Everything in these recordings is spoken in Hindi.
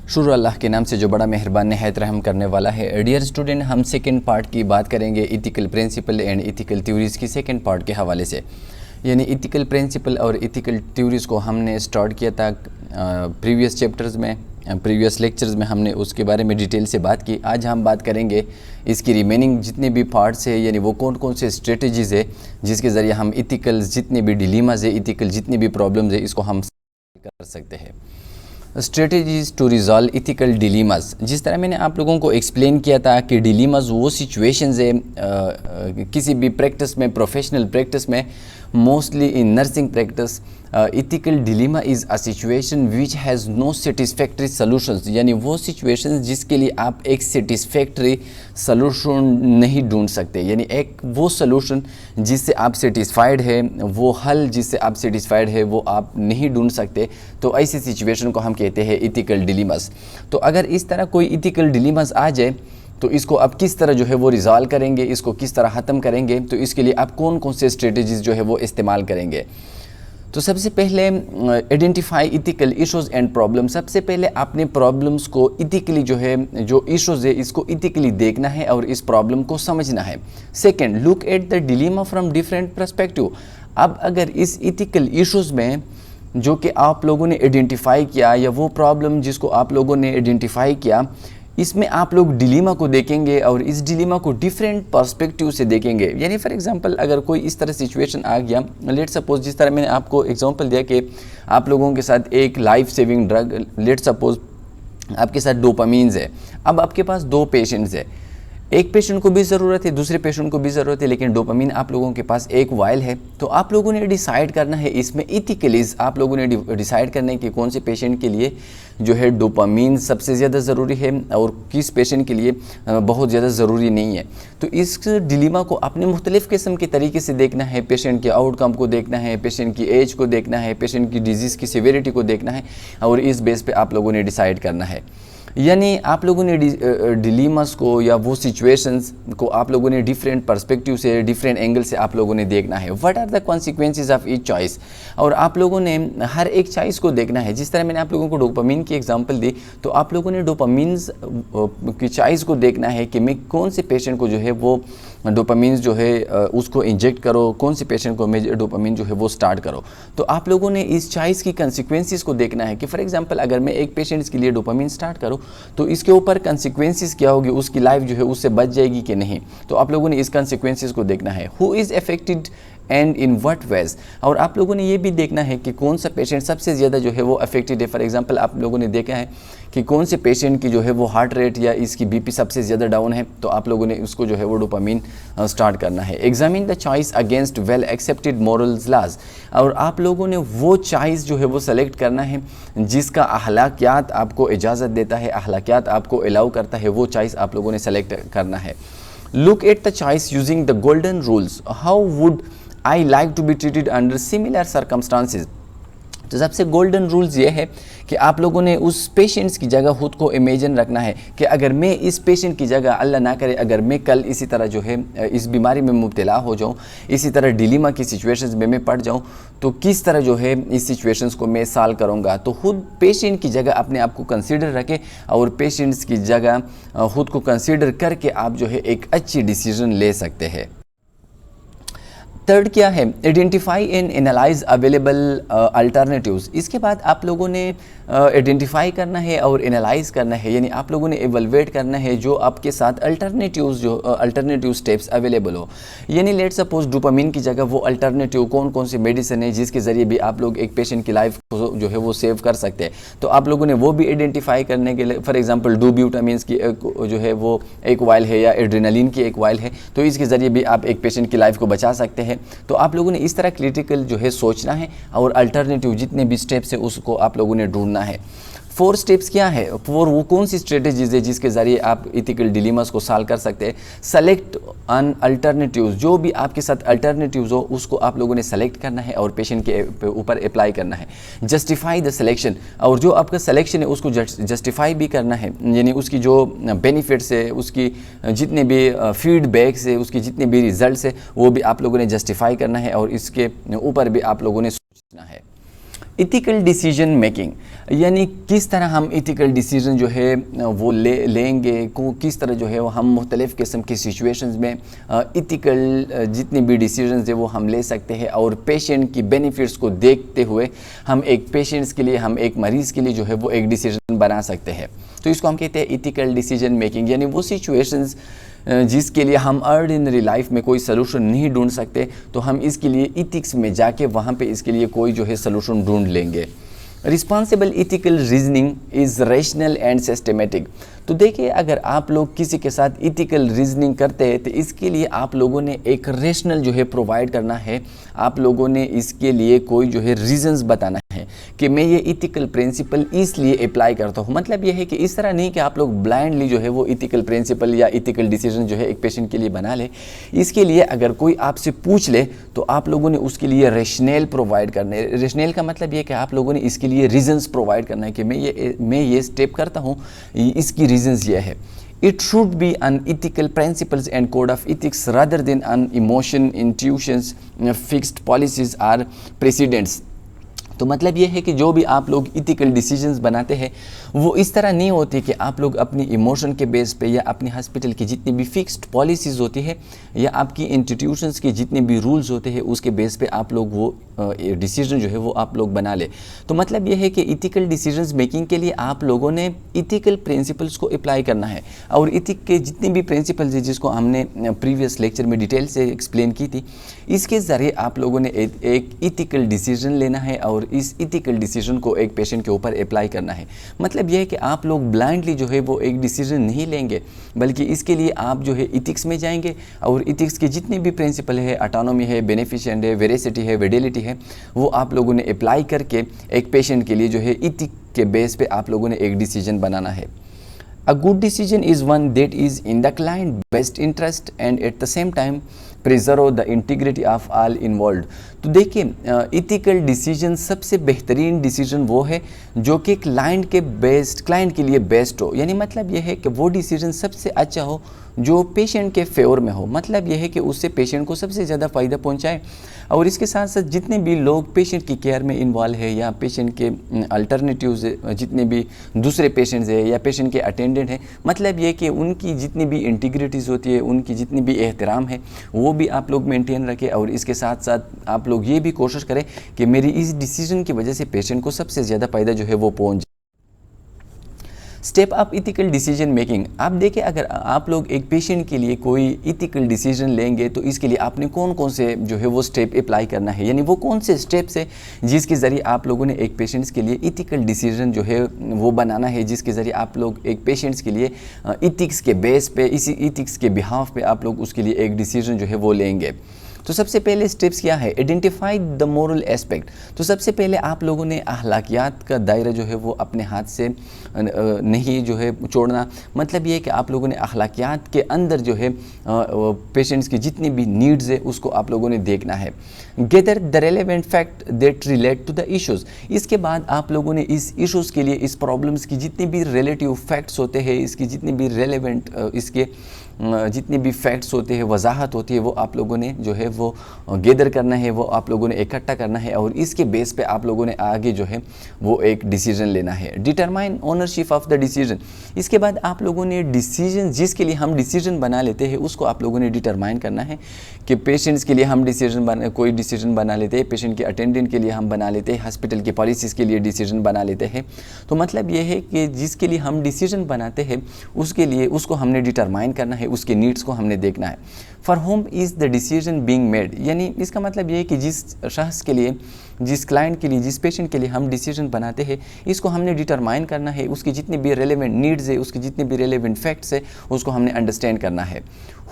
शुरू अल्लाह के नाम से जो बड़ा मेहरबान निहायत रहम करने वाला है। डियर स्टूडेंट, हम सेकंड पार्ट की बात करेंगे ethical principle and ethical theories की सेकंड पार्ट के हवाले से। यानी इथिकल प्रिंसिपल और इथिकल थ्योरीज़ को हमने स्टार्ट किया था प्रीवियस चैप्टर्स में, प्रीवियस लेक्चर्स में हमने उसके बारे में डिटेल से बात की। आज हम बात करेंगे इसकी रिमेनिंग जितने भी पार्ट्स है, यानी वो कौन कौन से स्ट्रेटजीज़ है जिसके ज़रिए हम इथिकल जितने भी डिलीमाज है, इथिकल जितनी भी प्रॉब्लम्स है, इसको हम कर सकते हैं। स्ट्रेटजीज टू रिजॉल्व इथिकल डिलीमाज, जिस तरह मैंने आप लोगों को एक्सप्लेन किया था कि डिलीमाज वो सिचुएशंस है किसी भी प्रैक्टिस में, प्रोफेशनल प्रैक्टिस में, mostly in nursing practice, ethical dilemma is a situation which has no satisfactory solutions. यानी वो सिचुएशंस जिसके लिए आप एक सेटिस्फैक्ट्री सॉल्यूशन नहीं ढूंढ सकते, यानी एक वो सॉल्यूशन जिससे आप सेटिस्फाइड है, वो हल जिससे आप सेटिस्फाइड है, वो आप नहीं ढूंढ सकते। तो ऐसी सिचुएशन को हम कहते हैं इथिकल डिलीमास। तो अगर इस तरह कोई इथिकल डिलीमास आ जाए तो इसको आप किस तरह जो है वो रिजॉल्व करेंगे, इसको किस तरह ख़त्म करेंगे, तो इसके लिए आप कौन कौन से स्ट्रेटजीज जो है वो इस्तेमाल करेंगे। तो सबसे पहले identify ethical issues and problem. सबसे पहले आपने प्रॉब्लम्स को इथिकली जो है, जो इश्यूज़ है, इसको इथिकली देखना है और इस प्रॉब्लम को समझना है। Second, look at the dilemma from different perspective. अब अगर इस इथिकल इश्यूज़ में जो कि आप लोगों ने आइडेंटिफाई किया, या वो प्रॉब्लम जिसको आप लोगों ने आइडेंटिफाई किया, इसमें आप लोग डिलीमा को देखेंगे और इस डिलीमा को डिफरेंट पर्सपेक्टिव से देखेंगे। यानी फॉर एग्जांपल अगर कोई इस तरह सिचुएशन आ गया, लेट सपोज जिस तरह मैंने आपको एग्जांपल दिया कि आप लोगों के साथ एक life saving drug, let suppose आपके साथ डोपामीन्स है। अब आपके पास दो पेशेंट्स है, एक पेशेंट को भी ज़रूरत है, दूसरे पेशेंट को भी ज़रूरत है, लेकिन डोपामीन आप लोगों के पास एक वायल है। तो आप लोगों ने डिसाइड करना है, इसमें इथिकली आप लोगों ने डिसाइड करना है कि कौन से पेशेंट के लिए जो है डोपामीन सबसे ज़्यादा ज़रूरी है और किस पेशेंट के लिए बहुत ज़्यादा ज़रूरी नहीं है। तो इस डिलीमा को अपने मुख्तलिफ़ किस्म के तरीके से देखना है। पेशेंट के आउटकम को देखना है, पेशेंट की एज को देखना है, पेशेंट की डिजीज़ की सिवियरिटी को देखना है, और इस बेस पे आप लोगों ने डिसाइड करना है। यानी आप लोगों ने डिलीमास को या वो सिचुएशंस को आप लोगों ने डिफरेंट पर्सपेक्टिव से, डिफरेंट एंगल से आप लोगों ने देखना है। What are the consequences of each choice, और आप लोगों ने हर एक चॉइस को देखना है। जिस तरह मैंने आप लोगों को डोपामीन की एग्जांपल दी, तो आप लोगों ने डोपामीन्स की चॉइस को देखना है कि मैं कौन से पेशेंट को जो है वो डोपामीन्स जो है उसको इंजेक्ट करो, कौन से पेशेंट को मैं डोपामीन जो है वो स्टार्ट करो। तो आप लोगों ने इस चॉइस की कंसिक्वेंसेस को देखना है कि फॉर एग्जांपल अगर मैं एक पेशेंट के लिए डोपामीन स्टार्ट करूं तो इसके ऊपर कंसिक्वेंसेस क्या होगी, उसकी लाइफ जो है उससे बच जाएगी कि नहीं। तो आप लोगों ने इस कंसिक्वेंसेस को देखना है। Who is affected and in what ways, और आप लोगों ने ये भी देखना है कि कौन सा पेशेंट सबसे ज़्यादा जो है वो अफेक्टेड है। फॉर एग्जांपल आप लोगों ने देखा है कि कौन से पेशेंट की जो है वो हार्ट रेट या इसकी बीपी सबसे ज़्यादा डाउन है, तो आप लोगों ने उसको जो है वो डोपामीन स्टार्ट करना है। Examine the choice against well accepted morals लाज, और आप लोगों ने वो चॉइस जो है वो सेलेक्ट करना है जिसका अखलाकियात आपको इजाज़त देता है, अखलाकियात आपको अलाउ करता है, वो चॉइस आप लोगों ने सेलेक्ट करना है। Look at the choice using the golden rules, how would I like to be treated under similar circumstances। तो सबसे गोल्डन रूल्स ये है कि आप लोगों ने उस पेशेंट्स की जगह खुद को इमेजिन रखना है कि अगर मैं इस पेशेंट की जगह, अल्लाह ना करे, अगर मैं कल इसी तरह जो है इस बीमारी में मुब्तला हो जाऊं, इसी तरह डिलीमा की सिचुएशंस में मैं पड़ जाऊं, तो किस तरह जो है इस सिचुएशंस को मैं सॉल्व करूंगा। तो खुद पेशेंट की जगह अपने आप को कंसीडर रखें और पेशेंट्स की जगह खुद को कंसीडर करके आप जो है एक अच्छी डिसीजन ले सकते हैं। थर्ड क्या है, identify and analyse available alternatives. इसके बाद आप लोगों ने आइडेंटिफाई करना है और एनालाइज करना है, यानी आप लोगों ने एवलुएट करना है जो आपके साथ अल्टरनेटिव्स, जो अल्टरनेटिव स्टेप्स अवेलेबल हो। यानी लेट सपोज डोपामीन की जगह वो अल्टरनेटिव कौन कौन सी मेडिसिन है जिसके ज़रिए भी आप लोग एक पेशेंट की लाइफ को जो है वो सेव कर सकते हैं। तो आप लोगों ने वो भी आइडेंटिफाई करने के लिए, फॉर एग्जाम्पल डोब्यूटामीन्स की जो है वो एक वायल है या एड्रेनालिन की एक वायल है, तो इसके ज़रिए भी आप एक पेशेंट की लाइफ को बचा सकते हैं। तो आप लोगों ने इस तरह क्रिटिकल जो है सोचना है और अल्टरनेटिव जितने भी स्टेप्स है उसको आप लोगों ने ढूंढना है। 4 स्टेप्स क्या है, वो कौन सी स्ट्रेटेजीज है जिसके ज़रिए आप इथिकल डिलीमास को सॉल्व कर सकते हैं। सेलेक्ट अन अल्टरनेटिव्स, जो भी आपके साथ अल्टरनेटिव्स हो उसको आप लोगों ने सेलेक्ट करना है और पेशेंट के ऊपर अप्लाई करना है। जस्टिफाई द सिलेक्शन, और जो आपका सिलेक्शन है उसको जस्टिफाई भी करना है, यानी उसकी जो बेनिफिट्स है, उसकी जितने भी फीडबैक्स है, उसकी जितने भी रिजल्ट्स है, वो भी आप लोगों ने जस्टिफाई करना है और इसके ऊपर भी आप लोगों ने सोचना है। इथिकल डिसीजन मेकिंग, यानी किस तरह हम इथिकल डिसीजन जो है वो लेंगे, को किस तरह जो है वो हम मुख्तलिफ़ किस्म की सिचुएशंस में इथिकल जितनी भी डिसीजंस है वो हम ले सकते हैं, और पेशेंट की बेनिफिट्स को देखते हुए हम एक पेशेंट्स के लिए, हम एक मरीज़ के लिए जो है वो एक डिसीजन बना सकते हैं। तो इसको हम कहते हैं इथिकल डिसीजन मेकिंग, यानी वो सिचुएशंस जिसके लिए हम ऑर्डिनरी लाइफ में कोई सलूशन नहीं ढूंढ सकते, तो हम इसके लिए इथिक्स में जाके वहाँ पे इसके लिए कोई जो है सलूशन ढूंढ लेंगे। Responsible ethical reasoning is rational and systematic. तो देखिए, अगर आप लोग किसी के साथ इथिकल रीजनिंग करते हैं तो इसके लिए आप लोगों ने एक रेशनल जो है प्रोवाइड करना है, आप लोगों ने इसके लिए कोई जो है रीजंस बताना है कि मैं ये इथिकल प्रिंसिपल इसलिए अप्लाई करता हूँ। मतलब ये है कि इस तरह नहीं कि आप लोग ब्लाइंडली जो है वो इथिकल प्रिंसिपल या इथिकल डिसीजन जो है एक पेशेंट के लिए बना ले। इसके लिए अगर कोई आपसे पूछ ले तो आप लोगों ने उसके लिए रेशनल प्रोवाइड करने, रेशनल का मतलब ये कि आप लोगों ने इसके लिए रीजंस प्रोवाइड करना है कि मैं ये स्टेप करता हूँ, इसकी रीजंस ये है। It should be on ethical principles and code of ethics rather than on emotion, intuitions, fixed policies or precedents। तो मतलब ये है कि जो भी आप लोग इथिकल डिसीजंस बनाते हैं वो इस तरह नहीं होती कि आप लोग अपनी इमोशन के बेस पे या अपनी हॉस्पिटल की जितनी भी फिक्स्ड पॉलिसीज़ होती है या आपकी इंस्टीट्यूशंस के जितने भी रूल्स होते हैं उसके बेस पे आप लोग वो डिसीजन जो है वो आप लोग बना ले। तो मतलब ये है कि इथिकल डिसीजंस मेकिंग के लिए आप लोगों ने इथिकल प्रिंसिपल्स को अप्लाई करना है, और इथिक के जितने भी प्रिंसिपल्स हैं जिसको हमने प्रीवियस लेक्चर में डिटेल से एक्सप्लेन की थी, इसके ज़रिए आप लोगों ने एक इथिकल डिसीजन लेना है और इस इथिकल डिसीजन को एक पेशेंट के ऊपर अप्लाई करना है। मतलब यह है कि आप लोग ब्लाइंडली जो है वो एक डिसीजन नहीं लेंगे, बल्कि इसके लिए आप जो है इथिक्स में जाएंगे और इथिक्स के जितने भी प्रिंसिपल है, ऑटोनॉमी है, बेनिफिशिएंट है, वेरासिटी है, वेडिलिटी है, वो आप लोगों ने अप्लाई करके एक पेशेंट के लिए जो है इथिक के बेस पे आप लोगों ने एक डिसीजन बनाना है। A good decision is one that is in the client's best interest and at the same time preserve the integrity of all involved। तो देखिए, इथिकल डिसीजन सबसे बेहतरीन डिसीजन वो है जो कि क्लाइंट के लिए बेस्ट हो। यानी मतलब ये है कि वो डिसीजन सबसे अच्छा हो जो पेशेंट के फेवर में हो। मतलब यह है कि उससे पेशेंट को सबसे ज़्यादा फ़ायदा पहुंचाए, और इसके साथ साथ जितने भी लोग पेशेंट की केयर में इन्वॉल्व है या पेशेंट के अल्टरनेटिव्स जितने भी दूसरे पेशेंट्स है या पेशेंट के अटेंडेंट हैं, मतलब ये कि उनकी जितनी भी इंटीग्रिटीज़ होती है, उनकी जितनी भी एहतराम है वो भी आप लोग मेंटेन रखें, और इसके साथ साथ आप लोग ये भी कोशिश करें कि मेरी इस डिसीजन की वजह से पेशेंट को सबसे ज़्यादा फ़ायदा जो है वो पहुँच। Step up ethical decision making. आप देखिए, अगर आप लोग एक पेशेंट के लिए कोई इथिकल डिसीजन लेंगे तो इसके लिए आपने कौन कौन से जो है वो स्टेप अप्लाई करना है, यानी वो कौन से स्टेप्स है जिसके ज़रिए आप लोगों ने एक पेशेंट्स के लिए इथिकल डिसीजन जो है वो बनाना है, जिसके ज़रिए आप लोग एक पेशेंट्स के लिए इथिक्स के बेस पे, इसी इथिक्स के बिहाफ पे आप लोग उसके लिए एक डिसीजन जो है वो लेंगे। तो सबसे पहले स्टेप्स क्या है? Identify the moral aspect. तो सबसे पहले आप लोगों ने अखलाकियात का दायरा जो है वो अपने हाथ से नहीं जो है छोड़ना। मतलब ये है कि आप लोगों ने अखलाकियात के अंदर जो है पेशेंट्स की जितनी भी नीड्स है उसको आप लोगों ने देखना है। Gather the relevant fact that relate to the issues. इसके बाद आप लोगों ने इस इश्यूज़ के लिए, इस प्रॉब्लम्स की जितने भी रिलेटिव फैक्ट्स होते हैं, इसकी जितनी भी रेलेवेंट इसके जितने भी फैक्ट्स होते हैं, वजाहत होती है, वो आप लोगों ने जो है वो गेदर करना है, वो आप लोगों ने इकट्ठा करना है, और इसके बेस पे आप लोगों ने आगे जो है वो एक डिसीजन लेना है। Determine ownership of the decision. इसके बाद आप लोगों ने डिसीजन, जिसके लिए हम डिसीजन बना लेते हैं उसको आप लोगों ने डिटरमाइन करना है कि पेशेंट्स के लिए हम कोई डिसीजन बना लेते हैं, पेशेंट के अटेंडेंट के लिए हम बना लेते हैं, हॉस्पिटल की पॉलिसीज़ के लिए डिसीजन बना लेते हैं। तो मतलब ये है कि जिसके लिए हम डिसीजन बनाते हैं उसके लिए उसको हमने डिटरमाइन करना है, उसके नीड्स को हमने देखना है। For home is the decision being made. यानी इसका मतलब ये है कि जिस शख्स के लिए, जिस क्लाइंट के लिए, जिस पेशेंट के लिए हम डिसीजन बनाते हैं इसको हमने डिटरमाइन करना है, उसकी जितनी भी रेलेवेंट नीड्स है, उसकी जितने भी रेलेवेंट फैक्ट्स है उसको हमने अंडरस्टैंड करना है।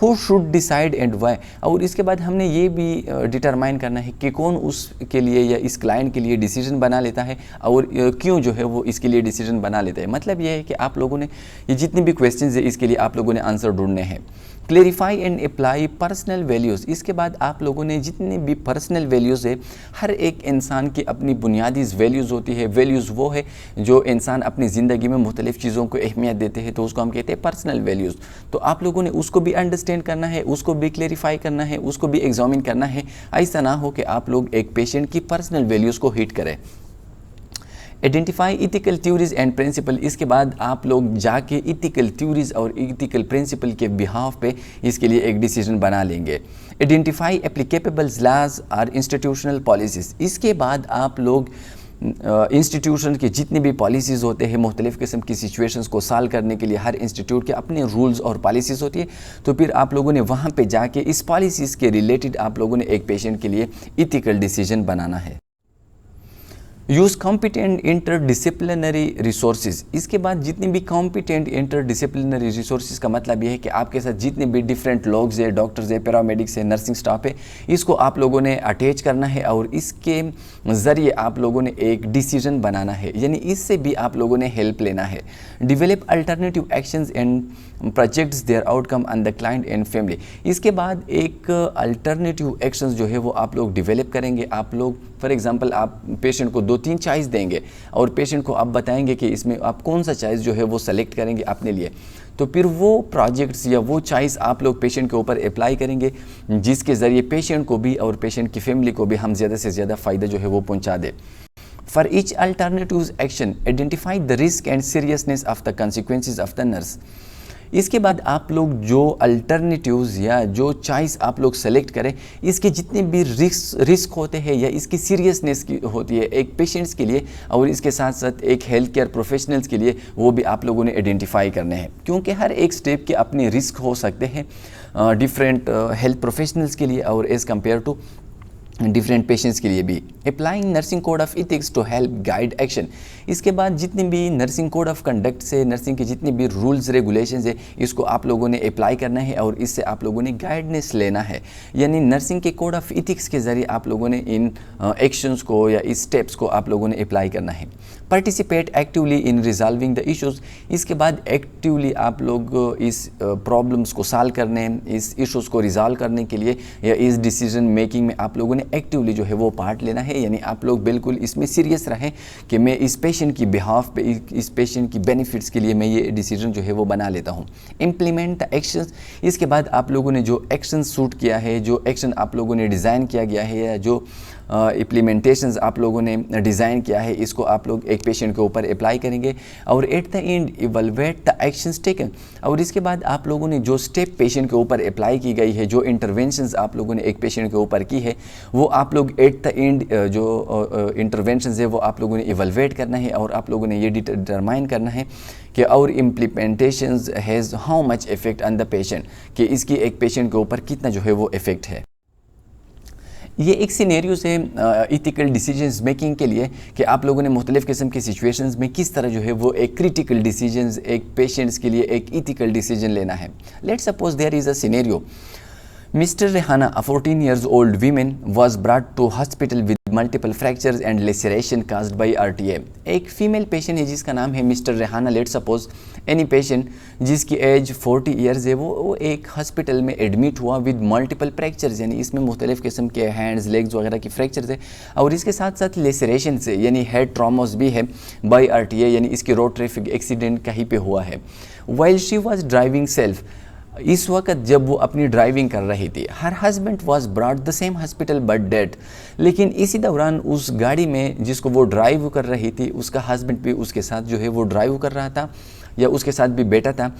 Who should decide and why. और इसके बाद हमने ये भी डिटरमाइन करना है कि कौन उसके लिए या इस क्लाइंट के लिए डिसीजन बना लेता है और क्यों जो है वो इसके लिए डिसीजन बना लेता है। मतलब ये है कि आप लोगों ने ये जितने भी क्वेश्चंस है इसके लिए आप लोगों ने आंसर ढूंढने हैं। Clarify and apply personal values. इसके बाद आप लोगों ने जितने भी पर्सनल वैल्यूज़ है, हर एक इंसान की अपनी बुनियादी वैल्यूज़ होती है। वैल्यूज़ वो है जो इंसान अपनी ज़िंदगी में मुख्तलिफ़ चीज़ों को अहमियत देते हैं, तो उसको हम कहते हैं पर्सनल वैल्यूज़। तो आप लोगों ने उसको भी अंडरस्टैंड करना है, उसको भी क्लेरिफाई करना है, उसको भी एग्जामिन करना है। ऐसा ना हो कि आप लोग एक पेशेंट की पर्सनल वैल्यूज़ को हिट करें। Identify ethical theories and principle. इसके बाद आप लोग जाके इथिकल थ्योरीज और इथिकल प्रिंसिपल के बिहाफ पे इसके लिए एक डिसीजन बना लेंगे। आइडेंटिफाई एप्लीकेबल लॉज और इंस्टीट्यूशनल पॉलिसीज़। इसके बाद आप लोग इंस्टीट्यूशन के जितने भी पॉलिसीज़ होते हैं, मुख्तलिफ़ किस्म की सिचुएशंस को सॉल्व करने के लिए हर इंस्टीट्यूट के अपने रूल्स और पॉलिसीज़ होती है। तो फिर आप लोगों ने वहाँ पे जाके इस पॉलिसीज़ के रिलेटेड आप लोगों ने एक पेशेंट के लिए इथिकल डिसीजन बनाना है। Use competent interdisciplinary resources. इसके बाद जितने भी कॉम्पिटेंट इंटरडिसिप्लिनरी रिसोर्सेज का मतलब ये है कि आपके साथ जितने भी डिफरेंट लोग हैं, डॉक्टर्स है, पैरामेडिक्स है, नर्सिंग स्टाफ है, इसको आप लोगों ने अटैच करना है और इसके ज़रिए आप लोगों ने एक डिसीजन बनाना है, यानी इससे भी आप लोगों ने हेल्प लेना है। Develop alternative actions and projects their outcome on the client and family. इसके बाद एक अल्टरनेटिव एक्शंस जो है वो आप लोग डिवेलप करेंगे। आप लोग फॉर एग्जांपल आप पेशेंट को 2-3 चॉइस देंगे और पेशेंट को आप बताएंगे कि इसमें आप कौन सा चॉइस जो है वो सेलेक्ट करेंगे अपने लिए। तो फिर वो प्रोजेक्ट्स या वो चॉइस आप लोग पेशेंट के ऊपर अप्लाई करेंगे, जिसके ज़रिए पेशेंट को भी और पेशेंट की फैमिली को भी हम ज़्यादा से ज़्यादा फ़ायदा जो है वो पहुँचा दें। For each alternative action, identify the risk and seriousness of the consequences of the nurse। इसके बाद आप लोग जो अल्टरनेटिव्स या जो चॉइस आप लोग सेलेक्ट करें, इसके जितने भी रिस्क होते हैं या इसकी सीरियसनेस की होती है एक पेशेंट्स के लिए और इसके साथ साथ एक हेल्थ केयर प्रोफेशनल्स के लिए, वो भी आप लोगों ने आइडेंटिफाई करने हैं। क्योंकि हर एक स्टेप के अपने रिस्क हो सकते हैं डिफरेंट हेल्थ प्रोफेशनल्स के लिए और as compare to different patients के लिए भी। Applying nursing code of ethics to help guide action. इसके बाद जितने भी नर्सिंग कोड ऑफ कंडक्ट से नर्सिंग के जितने भी रूल्स रेगुलेशंस है, इसको आप लोगों ने अप्लाई करना है और इससे आप लोगों ने गाइडेंस लेना है। यानी नर्सिंग के कोड ऑफ इथिक्स के ज़रिए आप लोगों ने इन एक्शंस को या इस स्टेप्स को आप लोगों ने अप्लाई करना है। Participate actively in resolving the issues. इसके बाद एक्टिवली आप लोग इस प्रॉब्लम्स को सॉल्व करने, इस इश्यूज़ को रिजॉल्व करने के लिए या इस डिसीजन मेकिंग में आप लोगों ने एक्टिवली जो है वो पार्ट लेना है। यानी आप लोग बिल्कुल इसमें सीरियस रहें कि मैं इस पेशेंट की बिहाफ पे, इस पेशेंट की बेनिफिट्स के लिए मैं ये डिसीजन जो है वो बना लेता हूँ। Implement the actions. इसके बाद आप लोगों ने जो एक्शन सूट किया है, जो एक्शन आप लोगों ने डिज़ाइन किया गया है या जो इम्प्लीमेंटेशंस आप लोगों ने डिज़ाइन किया है, इसको आप लोग एक पेशेंट के ऊपर अप्लाई करेंगे और at the end evaluate the actions taken. और इसके बाद आप लोगों ने जो स्टेप पेशेंट के ऊपर अप्लाई की गई है, जो इंटरवेंशंस आप लोगों ने एक पेशेंट के ऊपर की है, वो आप लोग एट द एंड जो इंटरवेंशंस है वो आप लोगों ने इवैल्यूएट करना है और आप लोगों ने ये डिटरमाइन करना है कि और implementations has how much effect on the patient, कि इसकी एक पेशेंट के ऊपर कितना जो है वो इफेक्ट है। ये एक सिनेरियो से इथिकल डिसीजंस मेकिंग के लिए कि आप लोगों ने मुख्तलिफ़ किस्म की सिचुएशंस में किस तरह जो है वो एक क्रिटिकल डिसीजंस एक पेशेंट्स के लिए एक इथिकल डिसीजन लेना है। Let's suppose there is a scenario, Mr. Rehana, a 14 years old woman, was brought to hospital with multiple fractures and laceration caused by RTA। एक फीमेल पेशेंट है जिसका नाम है mister Rehana. Let suppose any patient जिसकी एज 40 ईयर्स है, वो एक हॉस्पिटल में एडमिट हुआ विद मल्टीपल फ्रैक्चर्स, यानी इसमें मुख्तलिफ़ किस्म के हैंड्स, लेग्स वगैरह की फ्रैक्चर्स है और इसके साथ साथ लेसरेशन से यानी हेड ट्रॉमास भी है बाई RTA, यानी इसकी रोड ट्रैफिक एक्सीडेंट कहीं पे हुआ है। While she was driving self, इस वक्त जब वो अपनी ड्राइविंग कर रही थी, her husband was brought the same hospital but dead. लेकिन इसी दौरान उस गाड़ी में जिसको वो ड्राइव कर रही थी, उसका हस्बैंड भी उसके साथ जो है वो ड्राइव कर रहा था या उसके साथ भी बैठा था,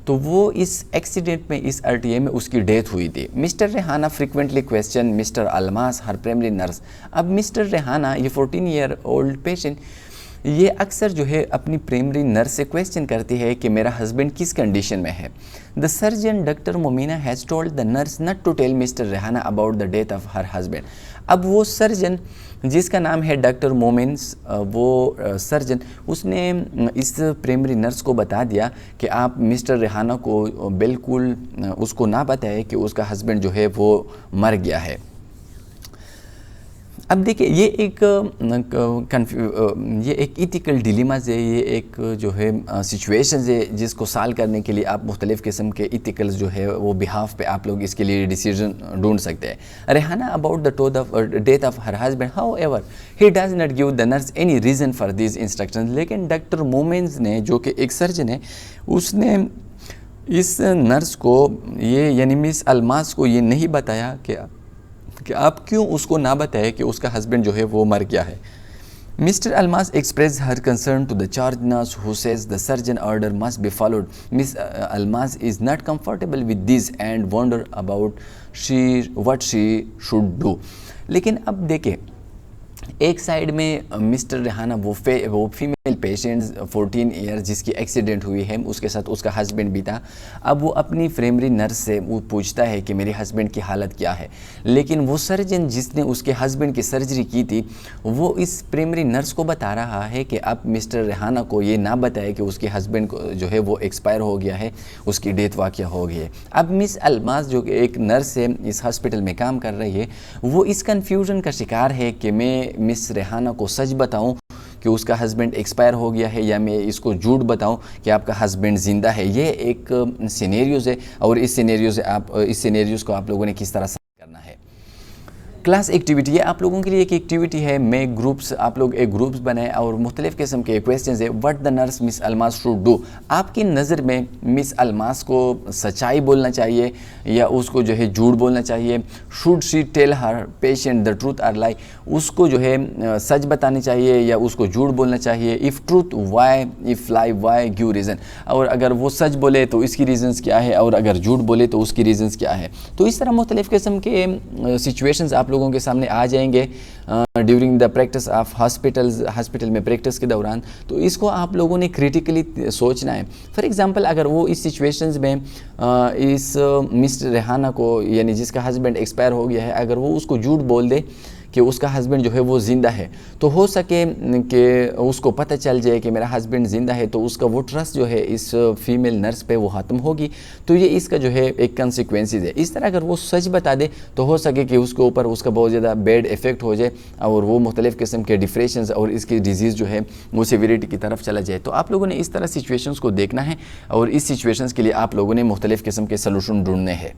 तो वो इस एक्सीडेंट में, इस RTA में उसकी डेथ हुई थी। Mister Rehana frequently question mister Almas, her primary nurse. अब मिस्टर रेहाना, ये 14 ईयर ओल्ड पेशेंट, ये अक्सर जो है अपनी प्राइमरी नर्स से क्वेश्चन करती है कि मेरा हस्बैंड किस कंडीशन में है। The surgeon doctor Momina has told the nurse not to tell mister Rehana about the death of her husband. अब वो सर्जन जिसका नाम है डॉक्टर मोमिन्स, वो सर्जन उसने इस प्राइमरी नर्स को बता दिया कि आप मिस्टर रेहाना को बिल्कुल उसको ना बताए कि उसका हस्बैंड जो है वो मर गया है। अब देखिए ये एक इथिकल डिलेमास है, ये एक जो है सिचुएशंस है जिसको सॉल्व करने के लिए आप मुख्तलिफ़ किस्म के इथिकल्स जो है वो बिहाफ पे आप लोग इसके लिए डिसीजन ढूंढ सकते हैं। Rehana about the death of her husband, how ever he does not give the nurse any reason for this instruction. लेकिन डॉक्टर मोमेंस ने, जो कि एक सर्जन है, उसने इस नर्स को ये यानी मिस अलमास को ये नहीं बताया कि आप क्यों उसको ना बताए कि उसका हस्बैंड जो है वो मर गया है। Mr. Almas expressed her concern to the charge nurse who says the surgeon order must be followed. Miss Almas is not comfortable with this and wonder about what she should do. लेकिन अब देखें, एक साइड में मिस्टर रेहाना वो फीमेल पेशेंट 14 ईयर जिसकी एक्सीडेंट हुई है, उसके साथ उसका हस्बैंड भी था। अब वो अपनी प्राइमरी नर्स से वो पूछता है कि मेरे हस्बैंड की हालत क्या है, लेकिन वो सर्जन जिसने उसके हस्बैंड की सर्जरी की थी वो इस प्राइमरी नर्स को बता रहा है कि अब मिस्टर रेहाना को ये ना बताए कि उसके हस्बैंड को जो है वो एक्सपायर हो गया है, उसकी डेथ वाक़या हो गई है। अब मिस अलमास जो एक नर्स है, इस हॉस्पिटल में काम कर रही है, वो इस कन्फ्यूज़न का शिकार है कि मैं मिस रेहाना को सच बताऊं कि उसका हस्बैंड एक्सपायर हो गया है या मैं इसको झूठ बताऊं कि आपका हस्बैंड ज़िंदा है। ये एक सिनेरियोज़ है और इस सिनेरियोज़ को आप लोगों ने किस तरह से करना है। क्लास एक्टिविटी, ये आप लोगों के लिए एक एक्टिविटी है। मैं ग्रुप्स, आप लोग एक ग्रुप्स बनाए और मुख्तलिफ़ किस्म के क्वेश्चंस है। What the nurse miss Almas should do, आपकी नज़र में मिस अलमास को सच्चाई बोलना चाहिए या उसको जो है झूठ बोलना चाहिए। Should she tell her patient the truth or lie, उसको जो है सच बतानी चाहिए या उसको झूठ बोलना चाहिए। If truth why, if lie why, give reason, और अगर वो सच बोले तो इसकी रीज़न्स क्या है और अगर झूठ बोले तो उसकी रीज़न्स क्या है। तो इस तरह मुख्तलिफ़ किस्म के सिचुएशंस आप लोगों के सामने आ जाएंगे during the practice of hospital में प्रैक्टिस के दौरान। तो इसको आप लोगों ने क्रिटिकली सोचना है। फॉर एग्जांपल, अगर वो इस सिचुएशंस में इस मिस्टर रेहाना को, यानी जिसका हस्बैंड एक्सपायर हो गया है, अगर वो उसको झूठ बोल दे कि उसका हस्बैंड जो है वो ज़िंदा है, तो हो सके कि उसको पता चल जाए कि मेरा हस्बैंड ज़िंदा है, तो उसका वो ट्रस्ट जो है इस फीमेल नर्स पे वो ख़त्म होगी। तो ये इसका जो है एक कंसिक्वेंसेस है। इस तरह अगर वो सच बता दे तो हो सके कि उसके ऊपर उसका बहुत ज़्यादा बैड इफ़ेक्ट हो जाए और वो मुख्तलिफ़ किस्म के डिप्रेशंस और इसकी डिजीज़ जो है वो सीवियरिटी की तरफ चला जाए। तो आप लोगों ने इस तरह सिचुएशंस को देखना है और इस सिचुएशंस के लिए आप लोगों ने मुख्तलिफ़ किस्म के सलूशन ढूंढने हैं।